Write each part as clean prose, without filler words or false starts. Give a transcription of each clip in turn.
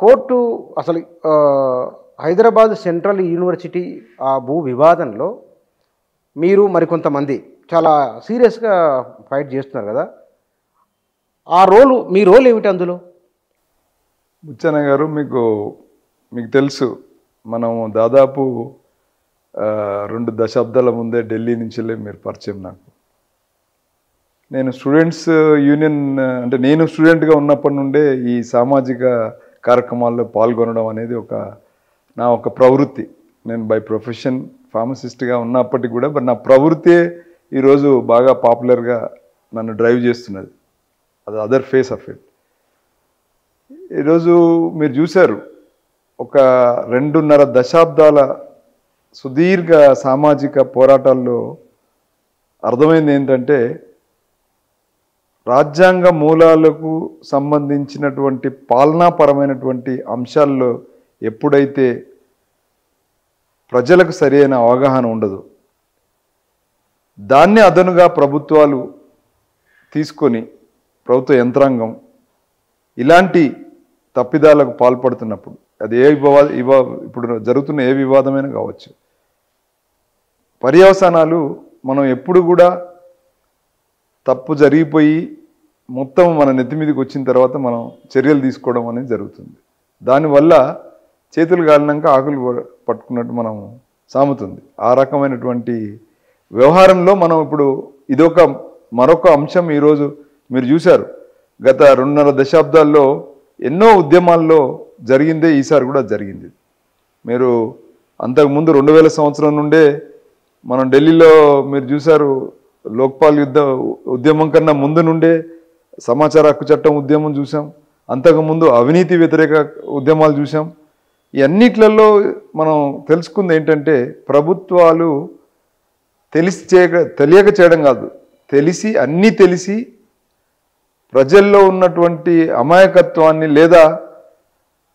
Court అసలు Hyderabad central university ఆ భూ వివాదంలో మీరు మరికొంతమంది చాలా సీరియస్గా ఫైట్ చేస్తున్నారు కదా. ఆ మీ రోల్ ఏమిటి అందులో? బుచ్చన్న గారు, మీకు తెలుసు, మనము దాదాపు 2 దశాబ్దాల ముందే ఢిల్లీ నుంచి మీరు పరిచయం. నేను స్టూడెంట్స్ యూనియన్, అంటే నేను స్టూడెంట్గా ఉన్నప్పటి నుండే ఈ సామాజిక కార్యక్రమాల్లో పాల్గొనడం అనేది నా ప్రవృత్తి. నేను బై ప్రొఫెషన్ ఫార్మసిస్ట్గా ఉన్నప్పటికీ కూడా నా ప్రవృత్తే ఈరోజు బాగా పాపులర్గా నన్ను డ్రైవ్ చేస్తున్నది. అది అదర్ ఫేస్ ఆఫ్ ఇట్. ఈరోజు మీరు చూశారు, 2.5 దశాబ్దాల సుదీర్ఘ సామాజిక పోరాటాల్లో అర్థమైంది ఏంటంటే, రాజ్యాంగ మూలాలకు సంబంధించినటువంటి పాలనాపరమైనటువంటి అంశాల్లో ఎప్పుడైతే ప్రజలకు సరైన అవగాహన ఉండదు, దాన్ని అదనుగా ప్రభుత్వాలు తీసుకొని ప్రభుత్వ యంత్రాంగం ఇలాంటి తప్పిదాలకు పాల్పడుతున్నప్పుడు, అది ఇప్పుడు జరుగుతున్న ఏ వివాదమైనా కావచ్చు, పర్యవసానాలు మనం ఎప్పుడు కూడా తప్పు జరిగిపోయి మొత్తం మన నెత్తి మీదకి వచ్చిన తర్వాత మనం చర్యలు తీసుకోవడం అనేది జరుగుతుంది. దానివల్ల చేతులు కాలినాక ఆకులు పట్టుకున్నట్టు మనం సాముతుంది. ఆ రకమైనటువంటి వ్యవహారంలో మనం ఇప్పుడు మరొక అంశం ఈరోజు మీరు చూశారు. గత 2.5 దశాబ్దాల్లో ఎన్నో ఉద్యమాల్లో జరిగిందే ఈసారి కూడా జరిగింది. మీరు అంతకుముందు 2000 సంవత్సరం నుండే మనం ఢిల్లీలో మీరు చూశారు, లోక్పాల్ ఉద్యమం కన్నా ముందు నుండే సమాచార హక్కు చట్టం ఉద్యమం చూసాం. అంతకుముందు అవినీతి వ్యతిరేక ఉద్యమాలు చూసాం. ఈ అన్నిట్లలో మనం తెలుసుకుంది ఏంటంటే, ప్రభుత్వాలు తెలియక చేయడం కాదు, అన్నీ తెలిసి ప్రజల్లో ఉన్నటువంటి అమాయకత్వాన్ని లేదా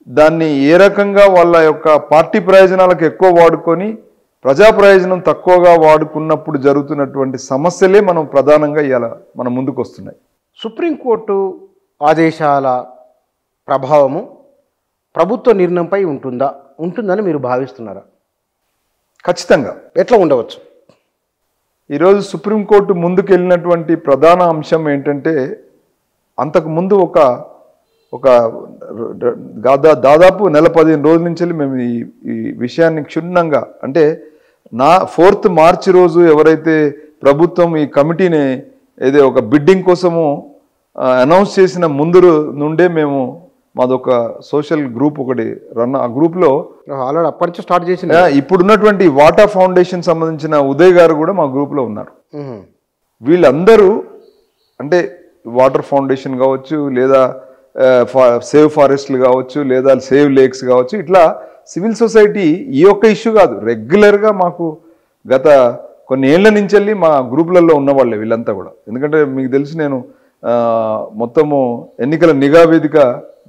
దాన్ని ఏ రకంగా వాళ్ళ యొక్క పార్టీ ప్రయోజనాలకు ఎక్కువ వాడుకొని ప్రజా ప్రయోజనం తక్కువగా వాడుకున్నప్పుడు జరుగుతున్నటువంటి సమస్యలే మనం ప్రధానంగా ఇవాళ మన ముందుకు వస్తున్నాయి. సుప్రీంకోర్టు ఆదేశాల ప్రభావము ప్రభుత్వ నిర్ణయంపై ఉంటుందని మీరు భావిస్తున్నారా? ఖచ్చితంగా. ఎట్లా ఉండవచ్చు? ఈరోజు సుప్రీంకోర్టు ముందుకు వెళ్ళినటువంటి ప్రధాన అంశం ఏంటంటే, అంతకుముందు దాదాపు 15 రోజుల నుంచి మేము ఈ విషయాన్ని క్షుణ్ణంగా, అంటే 4th మార్చి రోజు ఎవరైతే ప్రభుత్వం ఈ కమిటీని ఒక బిడ్డింగ్ కోసము అనౌన్స్ చేసిన ముందు నుండే మాదొక సోషల్ గ్రూప్ ఒకటి ఆ గ్రూప్లో ఆల్రెడీ అప్పటి నుంచి స్టార్ట్ చేసిన ఇప్పుడున్నటువంటి వాటా ఫౌండేషన్ సంబంధించిన ఉదయ్ గారు కూడా మా గ్రూప్లో ఉన్నారు. వీళ్ళందరూ, అంటే వాటర్ ఫౌండేషన్ కావచ్చు, లేదా సేవ్ ఫారెస్ట్లు కావచ్చు, లేదా సేవ్ లేక్స్ కావచ్చు, ఇట్లా సివిల్ సొసైటీ ఈ ఒక్క ఇష్యూ కాదు, రెగ్యులర్గా మాకు గత కొన్ని ఏళ్ల నుంచి వెళ్ళి మా గ్రూపులలో ఉన్నవాళ్ళే వీళ్ళంతా కూడా. ఎందుకంటే మీకు తెలుసు, నేను మొత్తము ఎన్నికల నిఘా వేదిక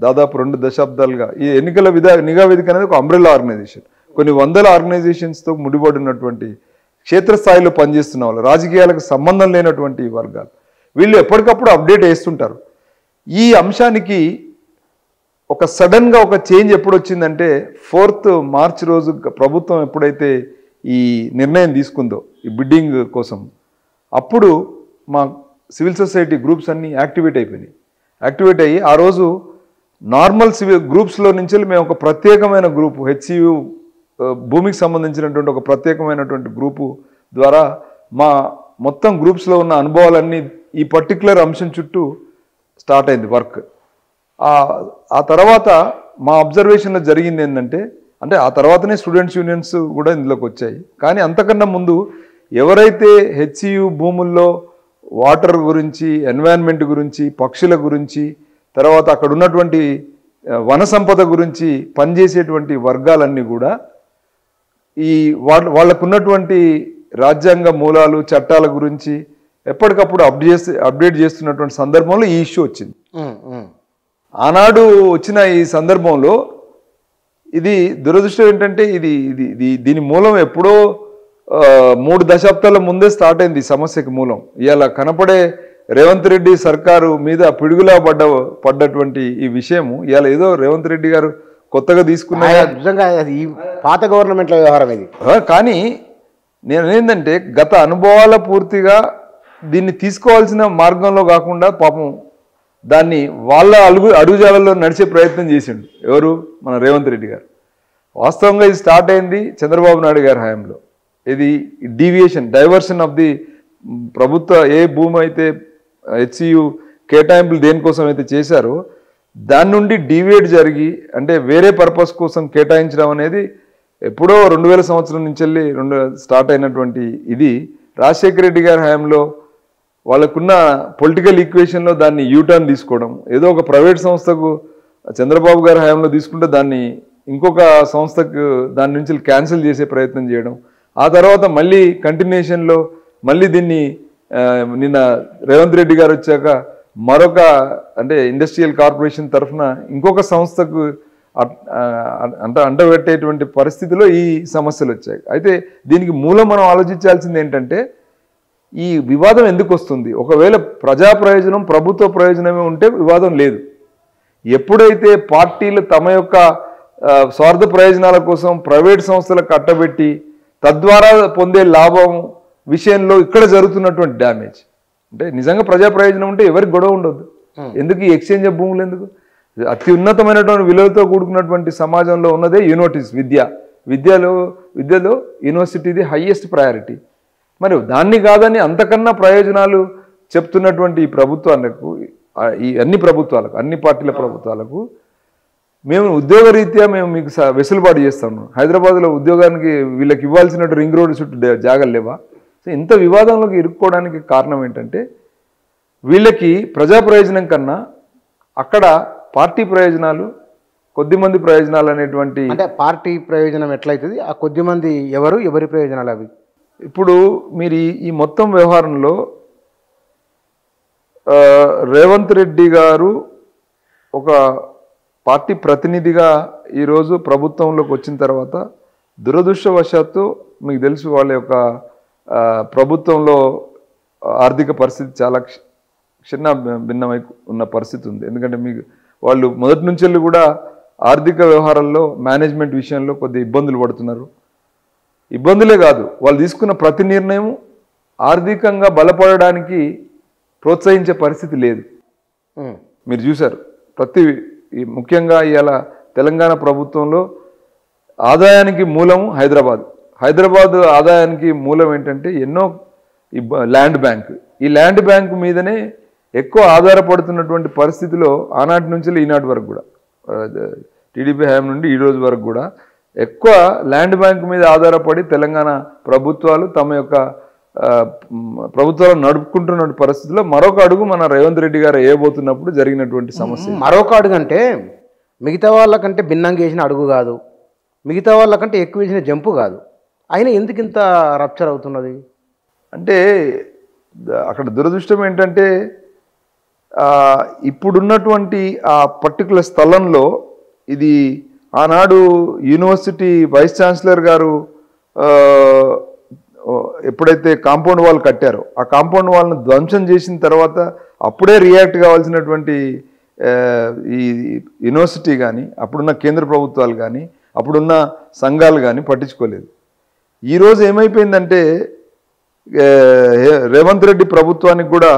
దాదాపు 2 దశాబ్దాలుగా, ఈ ఎన్నికల నిఘా వేదిక అనేది ఒక అంబ్రెల్లా ఆర్గనైజేషన్, కొన్ని వందల ఆర్గనైజేషన్స్తో ముడిపడి ఉన్నటువంటి క్షేత్రస్థాయిలో పనిచేస్తున్న వాళ్ళు, రాజకీయాలకు సంబంధం లేనటువంటి వర్గాలు, వీళ్ళు ఎప్పటికప్పుడు అప్డేట్ చేస్తుంటారు. ఈ అంశానికి సడన్గా ఒక చేంజ్ ఎప్పుడు వచ్చిందంటే, 4th మార్చి రోజు ప్రభుత్వం ఎప్పుడైతే ఈ నిర్ణయం తీసుకుందో ఈ బిడ్డింగ్ కోసం, అప్పుడు మా సివిల్ సొసైటీ గ్రూప్స్ అన్నీ యాక్టివేట్ అయ్యి ఆ రోజు నార్మల్ సివిల్ గ్రూప్స్లో నుంచి మేము ఒక ప్రత్యేకమైన గ్రూపు, హెచ్సియు భూమికి సంబంధించినటువంటి ఒక ప్రత్యేకమైనటువంటి గ్రూపు ద్వారా మా మొత్తం గ్రూప్స్లో ఉన్న అనుభవాలన్నీ ఈ పర్టికులర్ అంశం చుట్టూ స్టార్ట్ అయింది వర్క్. ఆ తర్వాత మా అబ్జర్వేషన్లో జరిగింది ఏంటంటే, అంటే ఆ తర్వాతనే స్టూడెంట్స్ యూనియన్స్ కూడా ఇందులోకి వచ్చాయి. కానీ అంతకన్నా ముందు ఎవరైతే హెచ్సియు భూముల్లో వాటర్ గురించి, ఎన్వైరన్మెంట్ గురించి, పక్షుల గురించి, తర్వాత అక్కడ ఉన్నటువంటి వన సంపద గురించి పనిచేసేటువంటి వర్గాలన్నీ కూడా ఈ వాళ్ళకున్నటువంటి రాజ్యాంగ మూలాలు, చట్టాల గురించి ఎప్పటికప్పుడు అప్డేట్ చేస్తున్నటువంటి సందర్భంలో ఈ ఇష్యూ వచ్చింది. ఆనాడు వచ్చిన ఈ సందర్భంలో ఇది దురదృష్టం ఏంటంటే, దీని మూలం ఎప్పుడో 3 దశాబ్దాల ముందే స్టార్ట్ అయింది. ఈ సమస్యకి మూలం ఇవాళ కనపడే రేవంత్ రెడ్డి సర్కారు మీద పిడుగులా పడ్డటువంటి ఈ విషయము ఇవాళ ఏదో రేవంత్ రెడ్డి గారు కొత్తగా తీసుకున్న నిజంగా అది ఈ పాత గవర్నమెంట్ల వ్యవహారం ఇది. కానీ నేను ఏంటంటే గత అనుభవాల పూర్తిగా దీన్ని తీసుకోవాల్సిన మార్గంలో కాకుండా పాపం దాన్ని వాళ్ళ అడుగుజాలలో నడిచే ప్రయత్నం చేసిండు ఎవరు, మన రేవంత్ రెడ్డి గారు. వాస్తవంగా ఇది స్టార్ట్ అయింది చంద్రబాబు నాయుడు గారి హయాంలో. ఇది డీవియేషన్, డైవర్షన్ ఆఫ్ ది ప్రభుత్వ ఏ భూమి అయితే హెచ్సియు కేటాయింపులు దేనికోసం అయితే చేశారో దాని నుండి డీవియేట్ జరిగి అంటే వేరే పర్పస్ కోసం కేటాయించడం అనేది ఎప్పుడో 2000 సంవత్సరం నుంచి వెళ్ళి స్టార్ట్ అయినటువంటి ఇది రాజశేఖర రెడ్డి గారి హయాంలో వాళ్ళకున్న పొలిటికల్ ఈక్వేషన్లో దాన్ని యూటర్న్ తీసుకోవడం, ఏదో ఒక ప్రైవేట్ సంస్థకు చంద్రబాబు గారి హయాంలో తీసుకుంటే దాన్ని ఇంకొక సంస్థకు దాని నుంచి క్యాన్సిల్ చేసే ప్రయత్నం చేయడం, ఆ తర్వాత మళ్ళీ కంటిన్యూషన్లో మళ్ళీ దీన్ని నిన్న రేవంత్ రెడ్డి గారు వచ్చాక మరొక అంటే ఇండస్ట్రియల్ కార్పొరేషన్ తరఫున ఇంకొక సంస్థకు అంటబెట్టేటువంటి పరిస్థితిలో ఈ సమస్యలు వచ్చాయి. అయితే దీనికి మూలం మనం ఆలోచించాల్సింది ఏంటంటే ఈ వివాదం ఎందుకు వస్తుంది? ఒకవేళ ప్రజా ప్రయోజనం ప్రభుత్వ ప్రయోజనమే ఉంటే వివాదం లేదు. ఎప్పుడైతే పార్టీలు తమ యొక్క స్వార్థ ప్రయోజనాల కోసం ప్రైవేట్ సంస్థలకు కట్టబెట్టి తద్వారా పొందే లాభం విషయంలో ఇక్కడ జరుగుతున్నటువంటి డ్యామేజ్ అంటే నిజంగా ప్రజా ప్రయోజనం ఉంటే ఎవరికి గొడవ ఉండదు. ఎందుకు ఈ ఎక్స్చేంజ్ ఆఫ్ భూములు ఎందుకు? అత్యున్నతమైనటువంటి విలువలతో కూడుకున్నటువంటి సమాజంలో ఉన్నదే యూనివర్సిటీస్. విద్యలో యూనివర్సిటీది హైయెస్ట్ ప్రయారిటీ. మరి దాన్ని కాదని అంతకన్నా ప్రయోజనాలు చెప్తున్నటువంటి ఈ ప్రభుత్వాలకు, ఈ అన్ని పార్టీల ప్రభుత్వాలకు మేము ఉద్యోగ రీత్యా మేము మీకు వెసులుబాటు చేస్తాము. హైదరాబాద్లో ఉద్యోగానికి వీళ్ళకి ఇవ్వాల్సినట్టు రింగ్ రోడ్డు చుట్టూ జాగాలు లేవా? సో ఇంత వివాదంలోకి ఇరుక్కోవడానికి కారణం ఏంటంటే వీళ్ళకి ప్రజా ప్రయోజనం కన్నా అక్కడ పార్టీ ప్రయోజనాలు, కొద్దిమంది ప్రయోజనాలు అనేటువంటి. అంటే పార్టీ ప్రయోజనం ఎట్లయితుంది, ఆ కొద్దిమంది ఎవరి ప్రయోజనాలు అవి? ఇప్పుడు మీరు ఈ మొత్తం వ్యవహారంలో రేవంత్ రెడ్డి గారు ఒక పార్టీ ప్రతినిధిగా ఈరోజు ప్రభుత్వంలోకి వచ్చిన తర్వాత దురదృష్టవశాత్తు మీకు తెలుసు వాళ్ళ యొక్క ప్రభుత్వంలో ఆర్థిక పరిస్థితి చాలా భిన్నమై ఉన్న పరిస్థితి ఉంది. ఎందుకంటే మీకు వాళ్ళు మొదటి నుంచి కూడా ఆర్థిక వ్యవహారాల్లో మేనేజ్మెంట్ విషయంలో కొద్ది ఇబ్బందులు పడుతున్నారు. ఇబ్బందులే కాదు, వాళ్ళు తీసుకున్న ప్రతి నిర్ణయం ఆర్థికంగా బలపడడానికి ప్రోత్సహించే పరిస్థితి లేదు. మీరు చూశారు ముఖ్యంగా ఇవాళ తెలంగాణ ప్రభుత్వంలో ఆదాయానికి మూలం హైదరాబాద్ ఆదాయానికి మూలం ఏంటంటే ఎన్నో ల్యాండ్ బ్యాంక్. ఈ ల్యాండ్ బ్యాంక్ మీదనే ఎక్కువ ఆధారపడుతున్నటువంటి పరిస్థితిలో ఆనాటి నుంచి ఈనాటి వరకు కూడా టీడీపీ హయాం నుండి ఈ రోజు వరకు కూడా ఎక్కువ ల్యాండ్ బ్యాంక్ మీద ఆధారపడి తెలంగాణ ప్రభుత్వాలు తమ యొక్క ప్రభుత్వాలను నడుపుకుంటున్న పరిస్థితిలో మరొక అడుగు మన రేవంత్ రెడ్డి గారు వేయబోతున్నప్పుడు జరిగినటువంటి సమస్య. మరొక అడుగు అంటే మిగతా వాళ్ళకంటే భిన్నంగా వేసిన అడుగు కాదు, మిగతా వాళ్ళకంటే ఎక్కువ వేసిన జంపు కాదు, అయినా ఎందుకు ఇంత రప్చర్ అవుతున్నది అంటే అక్కడ దురదృష్టం ఏంటంటే ఇప్పుడున్నటువంటి ఆ పర్టికులర్ స్థలంలో ఇది ఆనాడు యూనివర్సిటీ వైస్ ఛాన్సలర్ గారు ఎప్పుడైతే కాంపౌండ్ వాల్ కట్టారో ఆ కాంపౌండ్ వాల్ను ధ్వంసం చేసిన తర్వాత అప్పుడే రియాక్ట్ కావాల్సినటువంటి ఈ యూనివర్సిటీ కానీ అప్పుడున్న కేంద్ర ప్రభుత్వాలు కానీ అప్పుడున్న సంఘాలు కానీ పట్టించుకోలేదు. ఈరోజు ఏమైపోయిందంటే రేవంత్ రెడ్డి ప్రభుత్వానికి కూడా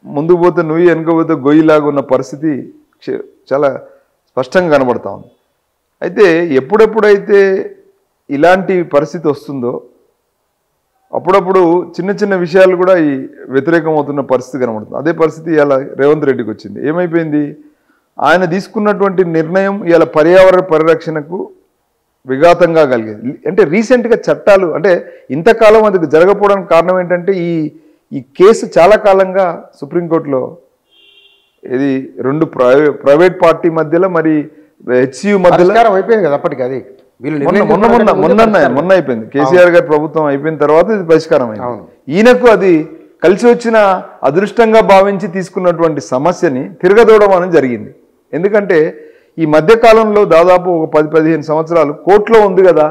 ముందుకు పోతే నువ్వు వెనుకపోతే గొయ్యిలాగా ఉన్న పరిస్థితి చాలా స్పష్టంగా కనబడతా ఉంది. అయితే ఎప్పుడెప్పుడైతే ఇలాంటి పరిస్థితి వస్తుందో అప్పుడప్పుడు చిన్న చిన్న విషయాలు కూడా ఈ వ్యతిరేకం అవుతున్న పరిస్థితి కనబడుతుంది. అదే పరిస్థితి ఇలా రేవంత్ రెడ్డికి వచ్చింది. ఏమైపోయింది, ఆయన తీసుకున్నటువంటి నిర్ణయం ఇలా పర్యావరణ పరిరక్షణకు విఘాతంగా కలిగేది. అంటే రీసెంట్గా చట్టాలు అంటే ఇంతకాలం అది జరగకపోవడానికి కారణం ఏంటంటే ఈ కేసు చాలా కాలంగా సుప్రీంకోర్టులో ఇది రెండు ప్రైవేట్ పార్టీ మధ్యలో మరి హెచ్సియు మధ్యలో అయిపోయింది కదా అప్పటికి. అది మొన్న అయిపోయింది. కేసీఆర్ గారి ప్రభుత్వం అయిపోయిన తర్వాత ఇది పరిష్కారం అయింది. ఈయనకు అది కలిసి వచ్చిన అదృష్టంగా భావించి తీసుకున్నటువంటి సమస్యని తిరగదోవడం అనేది జరిగింది. ఎందుకంటే ఈ మధ్యకాలంలో దాదాపు ఒక 10-15 సంవత్సరాలు కోర్టులో ఉంది కదా,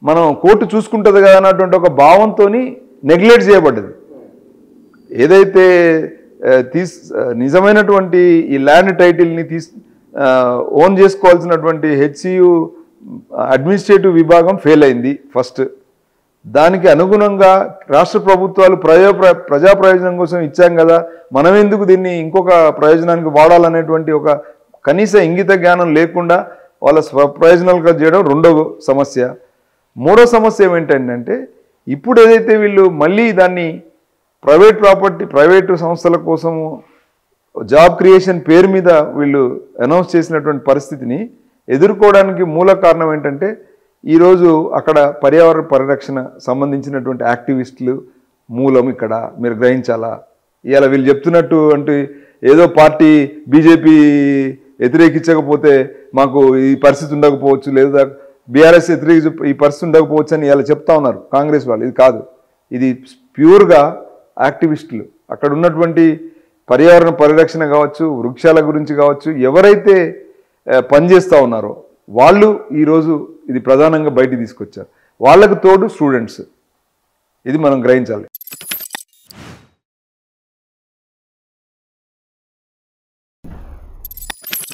మనం కోర్టు చూసుకుంటుంది కదా అన్నటువంటి ఒక భావంతో నెగ్లెక్ట్ చేయబడ్డది. ఏదైతే నిజమైనటువంటి ఈ ల్యాండ్ టైటిల్ని ఓన్ చేసుకోవాల్సినటువంటి హెచ్సియు అడ్మినిస్ట్రేటివ్ విభాగం ఫెయిల్ అయింది ఫస్ట్. దానికి అనుగుణంగా రాష్ట్ర ప్రభుత్వాలు ప్రజా ప్రయోజనం కోసం ఇచ్చాం కదా, మనం ఎందుకు దీన్ని ఇంకొక ప్రయోజనానికి వాడాలనేటువంటి ఒక కనీస ఇంగిత జ్ఞానం లేకుండా వాళ్ళ స్వప్రయోజనాలుగా చేయడం రెండవ సమస్య. మూడో సమస్య ఏమిటంటే ఇప్పుడు ఏదైతే వీళ్ళు మళ్ళీ దాన్ని ప్రైవేటు సంస్థల కోసము జాబ్ క్రియేషన్ పేరు మీద వీళ్ళు అనౌన్స్ చేసినటువంటి పరిస్థితిని ఎదుర్కోవడానికి మూల కారణం ఏంటంటే ఈరోజు అక్కడ పర్యావరణ పరిరక్షణ సంబంధించినటువంటి యాక్టివిస్టులు మూలం ఇక్కడ మీరు గ్రహించాలా. ఇవాళ వీళ్ళు చెప్తున్నట్టు అంటే ఏదో పార్టీ బీజేపీ వ్యతిరేకించకపోతే మాకు ఈ పరిస్థితి ఉండకపోవచ్చు, లేదా బీఆర్ఎస్ ఈ పరిస్థితి ఉండకపోవచ్చు అని ఇలా చెప్తా ఉన్నారు కాంగ్రెస్ వాళ్ళు. ఇది కాదు, ఇది ప్యూర్గా యాక్టివిస్టులు అక్కడ ఉన్నటువంటి పర్యావరణ పరిరక్షణ కావచ్చు, వృక్షాల గురించి కావచ్చు, ఎవరైతే పనిచేస్తూ ఉన్నారో వాళ్ళు ఈరోజు ఇది ప్రధానంగా బయటికి తీసుకొచ్చారు. వాళ్ళకు తోడు స్టూడెంట్స్, ఇది మనం గ్రహించాలి.